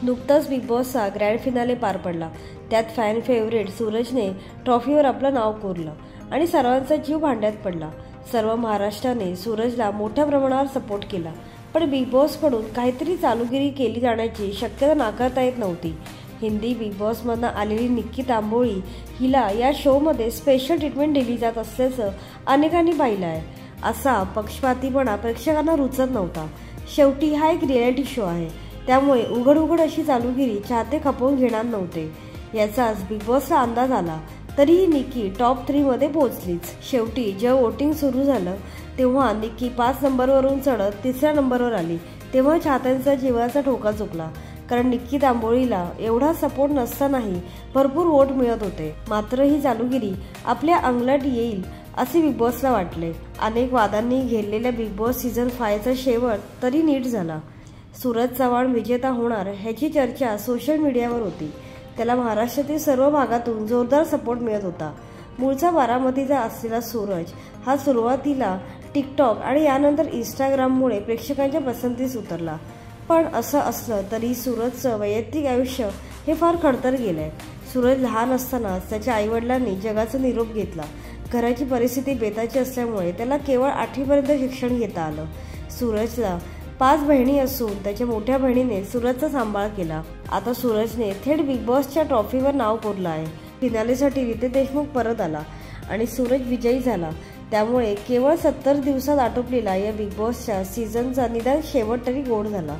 नुकताच big बॉसचा grand finale पार पडला। त्यात फॅन फेवरेट सूरजने ट्रॉफीवर आपलं नाव कोरलं आणि सर्वांचा जीव भांड्यात पडला। सर्व महाराष्ट्राने सूरजला मोठ्या प्रमाणावर सपोर्ट केला, पण बिग बॉसकडून काहीतरी चालूगिरी केली जाण्याची शक्यता नाकारता येत नव्हती। हिंदी बिग बॉसमधून आलेली निक्की तांबोळी हिला या शोमध्ये स्पेशल ट्रीटमेंट दिली जात असल्याचं अनेकांनी पाहिलं आहे। असा पक्षपातीपणा प्रेक्षकांना रुचत नव्हता। शेवटी हा एक रिॲलिटी शो आहे, त्यामुळे उघड अशी चालूगिरी चाहते खपवून घेणार नव्हते। याचाच बिग बॉसला अंदाज आला, तरीही निक्की टॉप 3 मध्ये पोहोचलीच। शेवटी जेव्हा वोटिंग सुरू झालं तेव्हा निक्की 5 नंबरवरून चढत 3ऱ्या नंबरवर आली, तेव्हा चाहत्यांचा जीवाचा ठोका चुकला। कारण निक्की तांबोळीला एवढा सपोर्ट नसतानाही भरपूर वोट मिळत होते। मात्र ही चालूगिरी आपल्या अंगलट येईल असे बिग बॉसला वाटले। अनेक वादांनी घेरलेल्या बिग बॉस सीझन 5चा शेवट तरी नीट झाला। सूरज चव्हाण विजेता होणार ह्याची चर्चा सोशल मीडियावर होती। त्याला महाराष्ट्रातील सर्व भागातून जोरदार सपोर्ट मिळत होता। मूळचा बारामतीचा असलेला सूरज हा सुरुवातीला टिकटॉक आणि यानंतर इंस्टाग्राममुळे प्रेक्षकांच्या पसंतीस उतरला। पण असं असलं तरी सूरजचं वैयक्तिक आयुष्य हे फार खडतर गेलंय। सूरज लहान असतानाच त्याच्या आईवडिलांनी जगाचा निरोप घेतला। घराची परिस्थिती बेताची असल्यामुळे त्याला केवळ 8वी पर्यंत शिक्षण घेता आलं। सूरजला 5 बहिणी असून त्याच्या मोठ्या बहिणीने सूरजचा सांभाळ केला। आता सूरजने थेट बिग बॉसच्या ट्रॉफीवर नाव कोरलं आहे। फिनालेसाठी रितेश देशमुख परत आला आणि सूरज विजयी झाला। त्यामुळे केवळ 70 दिवसात आटोपलेला या बिग बॉसच्या सीझनचा निदान शेवट तरी गोड झाला।